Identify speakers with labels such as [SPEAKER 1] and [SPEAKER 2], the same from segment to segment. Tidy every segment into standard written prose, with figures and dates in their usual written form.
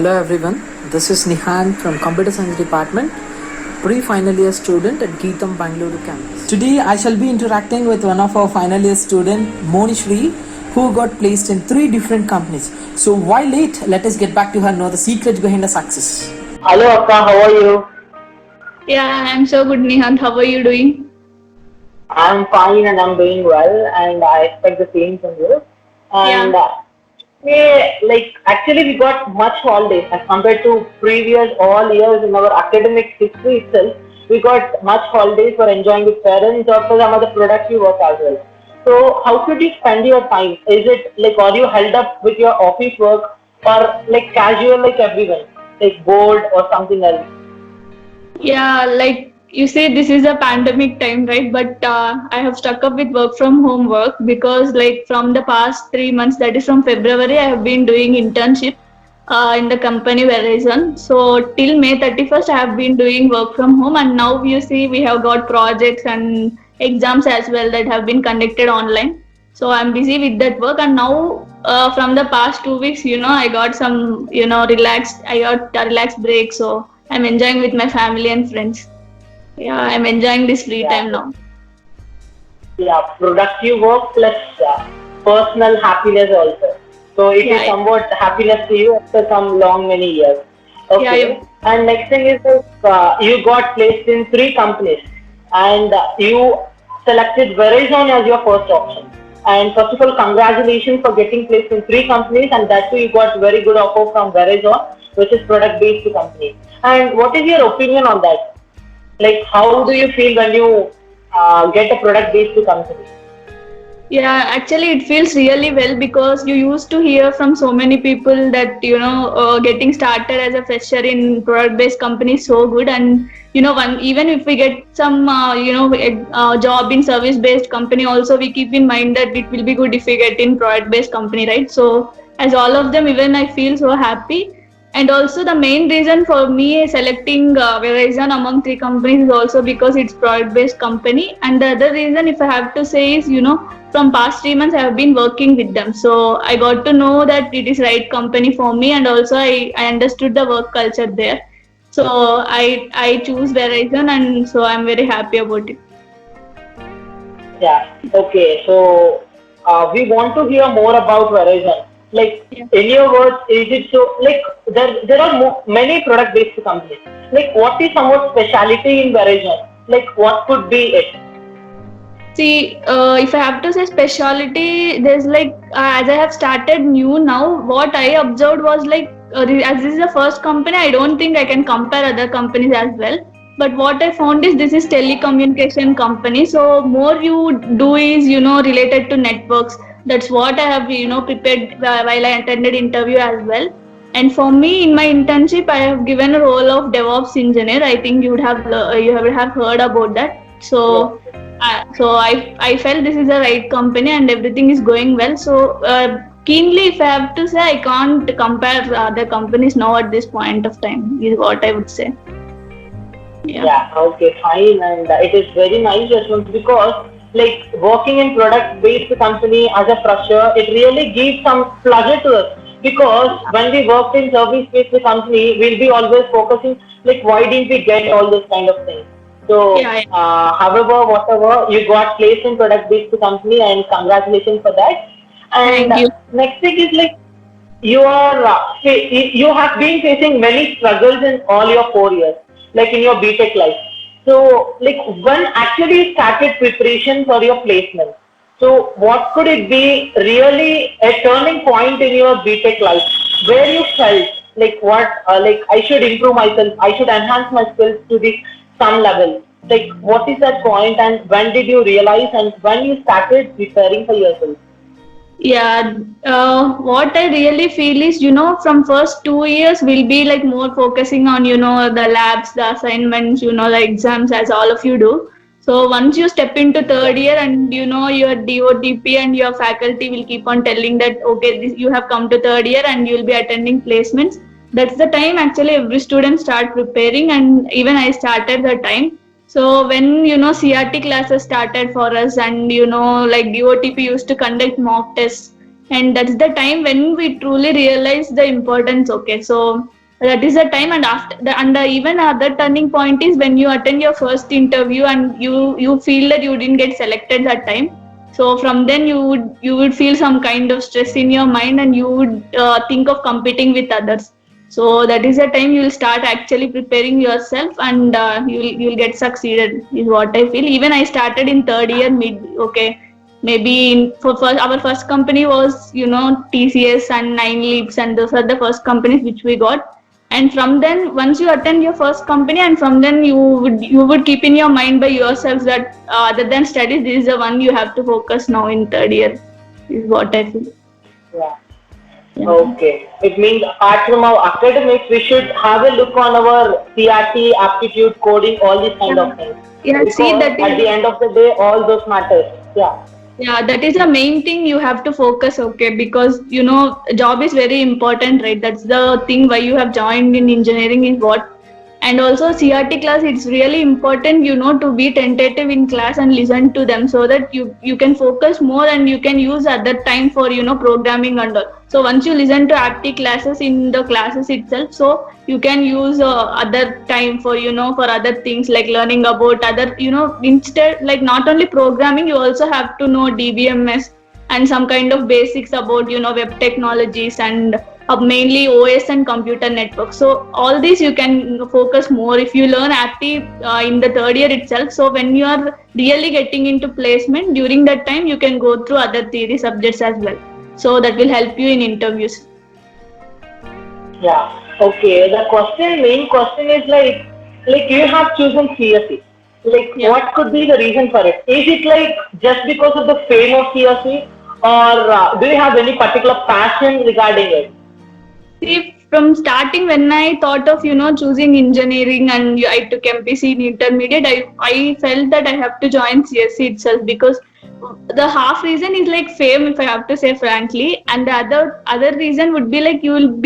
[SPEAKER 1] Hello everyone, this is Nihan from Computer Science Department, pre-final year student at Geetham Bangalore campus. Today I shall be interacting with one of our final year student, Monishri, who got placed in 3 different companies. So why late? Let us get back to her, know the secret behind her success.
[SPEAKER 2] Hello Akka, how are you?
[SPEAKER 3] Yeah, I'm so good, Nihant. How are you doing?
[SPEAKER 2] I'm fine and I'm doing well and I expect the same from you. And
[SPEAKER 3] Yeah,
[SPEAKER 2] actually we got much holidays as compared to previous all years in our academic history itself. We got much holidays for enjoying with parents or for some other productive work as well. So how should you spend your time? Is it like are you held up with your office work or like casual like everyone, like bored or something else?
[SPEAKER 3] yeah, like you say, this is a pandemic time, right? But I have stuck up with work from home work because, like, from the past 3 months, that is from February, I have been doing internship in the company Verizon. So, till May 31st, I have been doing work from home, and now you see, we have got projects and exams as well that have been conducted online. So, I'm busy with that work, and now from the past 2 weeks, I got some, I got a relaxed break. So, I'm enjoying with my family and friends. Yeah, I'm enjoying this free
[SPEAKER 2] Yeah.
[SPEAKER 3] time now.
[SPEAKER 2] Yeah, productive work plus personal happiness also. So it is
[SPEAKER 3] Yeah,
[SPEAKER 2] somewhat happiness to you after some long many years.
[SPEAKER 3] yeah,
[SPEAKER 2] Okay. And next thing is that you got placed in 3 companies and you selected Verizon as your first option. And first of all, congratulations for getting placed in 3 companies and that too you got very good offer from Verizon, which is product based company. And what is your opinion on that? Like how do you feel when you get a product based company?
[SPEAKER 3] yeah. Actually, it feels really well because you used to hear from so many people that getting started as a fresher in product-based company is so good, and one even if we get some job in service-based company, also we keep in mind that it will be good if we get in product-based company, right? So as all of them, even I feel so happy. And also the main reason for me selecting Verizon among 3 companies is also because it's product-based company. And the other reason, if I have to say, is from past 3 months I have been working with them, so I got to know that it is right company for me, and also I understood the work culture there. So I choose Verizon, and so I'm very happy about it.
[SPEAKER 2] Yeah. Okay. So we want to hear more about Verizon. Like
[SPEAKER 3] Yeah.
[SPEAKER 2] in your words, is it so? Like there are many product based companies. Like what is somewhat speciality in Verizon? Like what could be it?
[SPEAKER 3] See, if I have to say specialty, there's like as I have started new now, what I observed was like as this is the first company, I don't think I can compare other companies as well. But what I found is this is telecommunication company, so more you do is related to networks. That's what I have prepared while I attended interview as well. And for me, in my internship, I have given a role of DevOps engineer. I think you have heard about that.
[SPEAKER 2] Yes.
[SPEAKER 3] So I felt this is the right company and everything is going well. So keenly, if I have to say, I can't compare other companies now at this point of time. Is what I would say. Yeah.
[SPEAKER 2] Yeah, okay, fine. And it is very nice response because like working in product based company as a fresher, it really gives some pleasure to us because when we worked in service based company, we'll be always focusing like why didn't we get all those kind of things. So,
[SPEAKER 3] Yeah.
[SPEAKER 2] however, whatever you got placed in product based company and congratulations for that. And
[SPEAKER 3] Thank you.
[SPEAKER 2] next thing is like you are you have been facing many struggles in all your 4 years, like in your BTech life. So, like when actually you started preparation for your placement. So, what could it be really a turning point in your BTech life where you felt like what like I should improve myself, I should enhance my skills to the some level. Like what is that point and when did you realize and when you started preparing for yourself?
[SPEAKER 3] Yeah, what I really feel is, from first 2 years, we'll be like more focusing on, the labs, the assignments, the exams, as all of you do. So once you step into
[SPEAKER 2] Yeah.
[SPEAKER 3] third year and, your DOTP and your faculty will keep on telling that, okay, you have come to third year and you'll be attending placements. That's the time actually every student start preparing, and even I started the time. So when CRT classes started for us, and like DOTP used to conduct mock tests, and that's the time when we truly realize the importance. Okay, so that is the time, and after the and the even other turning point is when you attend your first interview and you feel that you didn't get selected that time. So from then you would feel some kind of stress in your mind, and you would think of competing with others. So that is the time you will start actually preparing yourself, and you'll get succeeded is what I feel. Even I started in third year mid. Okay, maybe for first, our first company was TCS and Nine Leaps, and those are the first companies which we got. And from then, once you attend your first company, and from then you would keep in your mind by yourself that other than studies, this is the one you have to focus now in third year is what I feel.
[SPEAKER 2] Yeah. Okay. It means apart from our academics, we should have a look on our CRT, aptitude, coding, all these kind of things.
[SPEAKER 3] Yeah,
[SPEAKER 2] Because
[SPEAKER 3] see, that
[SPEAKER 2] at the
[SPEAKER 3] is,
[SPEAKER 2] end of the day, all those matters. Yeah.
[SPEAKER 3] yeah, that is the main thing you have to focus, okay, because job is very important, right? That's the thing why you have joined in engineering is what. And also CRT class, it's really important, to be tentative in class and listen to them so that you can focus more, and you can use other time for programming and all. So once you listen to apti classes in the classes itself, so you can use other time for for other things like learning about other instead, like not only programming, you also have to know DBMS and some kind of basics about web technologies and mainly OS and computer network. So all these you can focus more if you learn apti in the third year itself. So when you are really getting into placement during that time, you can go through other theory subjects as well. So that will help you in interviews.
[SPEAKER 2] Yeah. Okay. The main question is like you have chosen CSE. Like,
[SPEAKER 3] Yeah.
[SPEAKER 2] what could be the reason for it? Is it like just because of the fame of CSE, or do you have any particular passion regarding it?
[SPEAKER 3] See, from starting when I thought of choosing engineering and I took MPC in intermediate, I felt that I have to join CSE itself because the half reason is like fame, if I have to say frankly, and the other reason would be like you will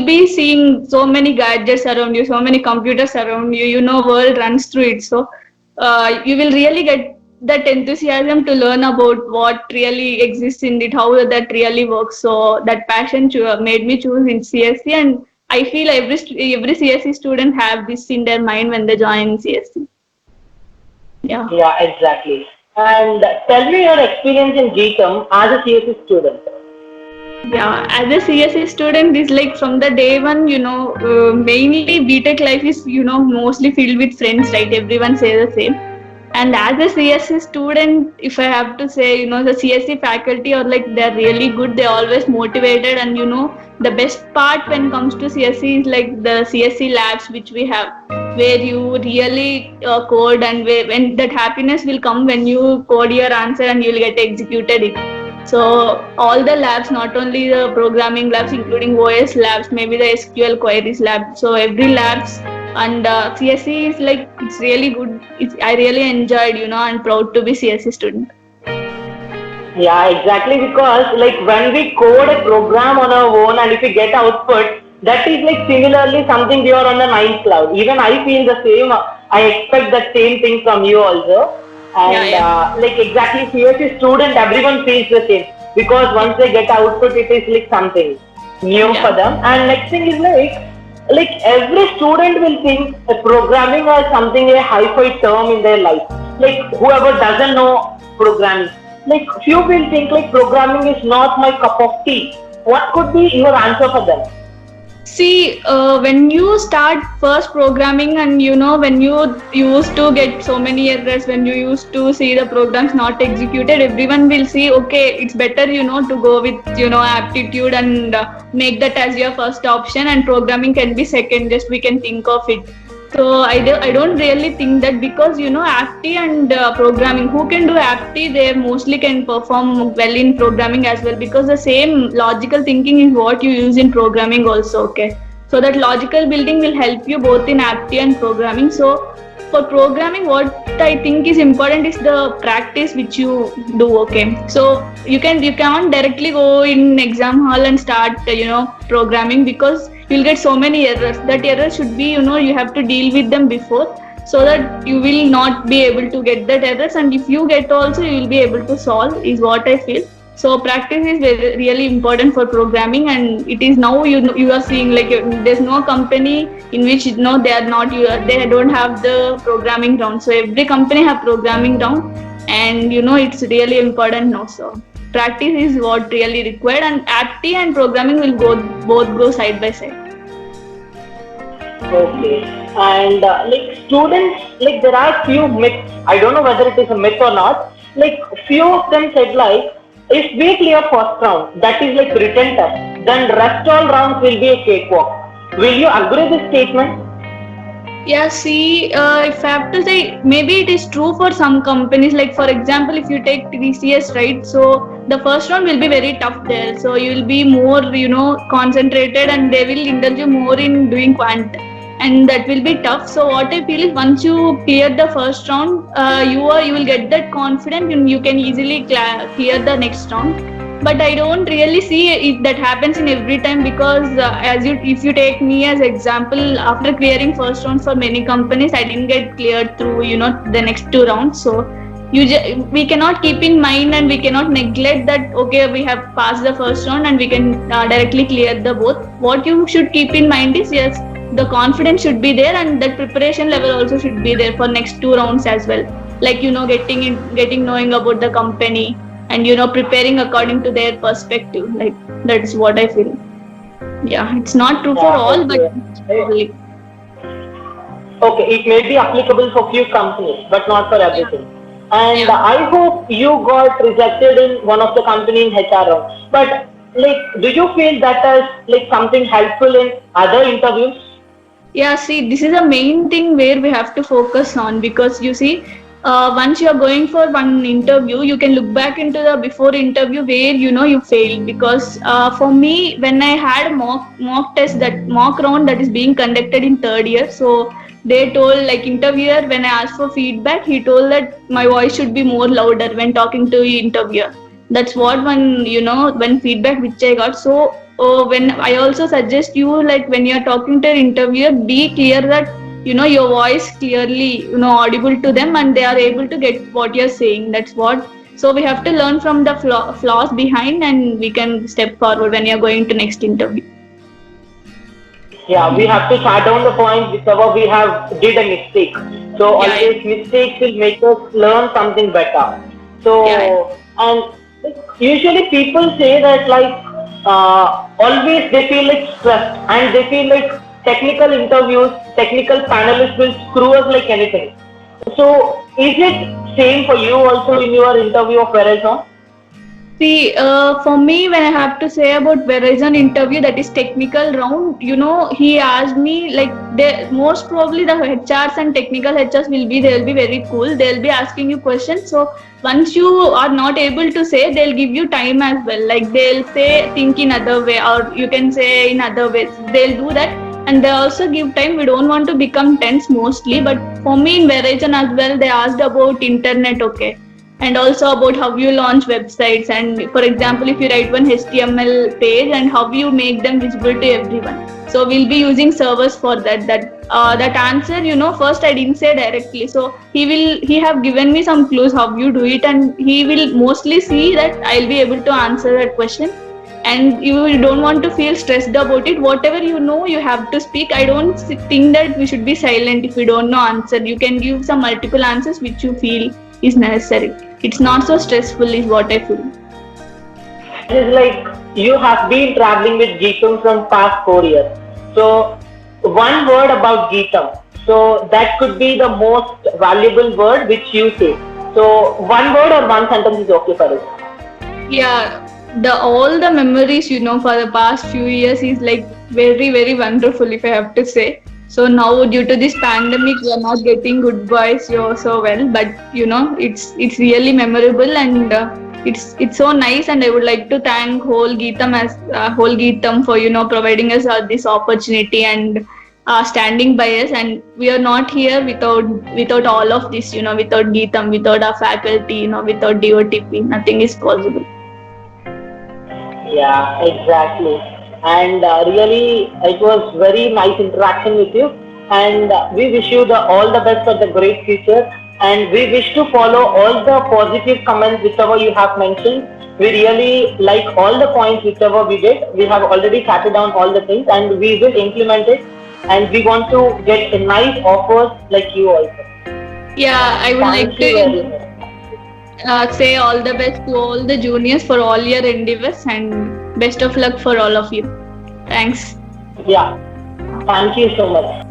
[SPEAKER 3] be seeing so many gadgets around you, so many computers around you, world runs through it. So you will really get that enthusiasm to learn about what really exists in it, how that really works. So that passion made me choose in CSE, and I feel every CSE student have this in their mind when they join CSE. Yeah.
[SPEAKER 2] Yeah, exactly. And tell me your experience in GCOM as a CSE student.
[SPEAKER 3] Yeah, as a CSE student, it's like from the day one, mainly BTech life is, mostly filled with friends, right? Everyone says the same. And as a CSE student, if I have to say, the CSE faculty are like, they're really good. They're always motivated. And, the best part when it comes to CSE is like the CSE labs, which we have, where you really code, and when that happiness will come when you code your answer and you'll get executed it. So all the labs, not only the programming labs, including OS labs, maybe the SQL queries lab. So every labs, and CSE is like, it's really good. I really enjoyed, and proud to be CSE student.
[SPEAKER 2] Yeah, exactly. Because like when we code a program on our own and if we get output, that is like similarly something we are on the ninth cloud. Even I feel the same. I expect that same thing from you also.
[SPEAKER 3] Yeah,
[SPEAKER 2] And
[SPEAKER 3] yeah,
[SPEAKER 2] like exactly CSE student, everyone feels the same. Because once they get output, it is like something new for
[SPEAKER 3] yeah,
[SPEAKER 2] them. And next thing is like every student will think programming as something a hi-fi term in their life. Like whoever doesn't know programming, like few will think like programming is not my cup of tea. What could be your answer for them?
[SPEAKER 3] See, when you start first programming, and when you used to get so many errors, when you used to see the programs not executed, everyone will see, okay, it's better, to go with, aptitude, and make that as your first option, and programming can be second, just we can think of it. So I don't really think that, because apti and programming, who can do apti, they mostly can perform well in programming as well, because the same logical thinking is what you use in programming also. Okay, so that logical building will help you both in apti and programming. So for programming, what I think is important is the practice which you do. Okay, so you can't directly go in exam hall and start programming, because you'll get so many errors. That error should be, you have to deal with them before, so that you will not be able to get that errors, and if you get also, you will be able to solve is what I feel. So practice is really important for programming, and it is now you are seeing like there's no company in which they are not they don't have the programming round. So every company have programming round, and it's really important now. So practice is what really required, and APT and programming will both go side by side.
[SPEAKER 2] Okay. And like students, like there are few myths. I don't know whether it is a myth or not. Like few of them said like, if we clear first round, that is like written test, then rest all rounds will be a cakewalk. Will you agree with this statement?
[SPEAKER 3] Yeah, see, if I have to say, maybe it is true for some companies. Like, for example, if you take TCS, right? So the first round will be very tough there. So you will be more, concentrated, and they will indulge you more in doing quant, and that will be tough. So what I feel is once you clear the first round, you will get that confidence, and you can easily clear the next round. But I don't really see it that happens in every time, because if you take me as example, after clearing first round for many companies, I didn't get cleared through the next two rounds. So we cannot keep in mind, and we cannot neglect that okay, we have passed the first round and we can directly clear the both. What you should keep in mind is, yes, the confidence should be there, and that preparation level also should be there for next two rounds as well, like getting knowing about the company, and preparing according to their perspective. Like, that's what I feel. Yeah, it's not true for all, but probably.
[SPEAKER 2] Okay, it may be applicable for few companies, but not for everything. And I hope you got rejected in one of the company in HR round. But like, do you feel that as like something helpful in other interviews?
[SPEAKER 3] Yeah, see, this is a main thing where we have to focus on, because you see, once you are going for one interview, you can look back into the before interview where you failed. Because for me, when I had mock test, that mock round that is being conducted in third year, so they told, like, interviewer, when I asked for feedback, he told that my voice should be more louder when talking to interviewer. That's what when feedback which I got. So when I also suggest you, like, when you're talking to an interviewer, be clear that your voice clearly audible to them, and they are able to get what you're saying. That's what. So we have to learn from the flaws behind, and we can step forward when you're going to next interview.
[SPEAKER 2] Yeah, we have to start down the point whichever we have did a mistake. So always mistakes will make us learn something better. So and usually people say that like always they feel like stressed, and they feel like technical interviews, technical panelists will screw us like anything. So is it same for you also in your interview of Verizon?
[SPEAKER 3] See, for me, when I have to say about Verizon interview, that is technical round, he asked me, like, most probably the HRs and technical HRs they'll be very cool. They'll be asking you questions. So once you are not able to say, they'll give you time as well. Like, they'll say, think in other way, or you can say in other ways. They'll do that. And they also give time. We don't want to become tense mostly. But for me in Verizon as well, they asked about internet, okay, and also about how you launch websites, and for example, if you write one HTML page, and how you make them visible to everyone. So we'll be using servers for that answer, first I didn't say directly. So he have given me some clues how you do it, and he will mostly see that I'll be able to answer that question. And you don't want to feel stressed about it. Whatever you have to speak. I don't think that we should be silent if we don't know answer. You can give some multiple answers which you feel is necessary. It's not so stressful is what I feel.
[SPEAKER 2] It is like you have been traveling with Geetam from past 4 years. So one word about Geetam. So that could be the most valuable word which you say. So one word or one sentence is okay for us.
[SPEAKER 3] Yeah, all the memories for the past few years is like very, very wonderful, if I have to say. So now due to this pandemic, we are not getting goodbyes so well, but it's really memorable, and it's so nice. And I would like to thank whole Geetam for providing us this opportunity, and standing by us. And we are not here without all of this, without Geetam, without our faculty, without DOTP, nothing is possible.
[SPEAKER 2] Yeah, exactly. And really, it was very nice interaction with you. And we wish you all the best for the great future. And we wish to follow all the positive comments whichever you have mentioned We really like all the points whichever we did. We have already started down all the things and we will implement it. And we want to get a nice offers like you also.
[SPEAKER 3] Yeah, I would
[SPEAKER 2] Thank
[SPEAKER 3] like
[SPEAKER 2] you very
[SPEAKER 3] to
[SPEAKER 2] much.
[SPEAKER 3] say all the best to all the juniors for all your endeavors and best of luck for all of you. Thanks.
[SPEAKER 2] Yeah. Thank you so much.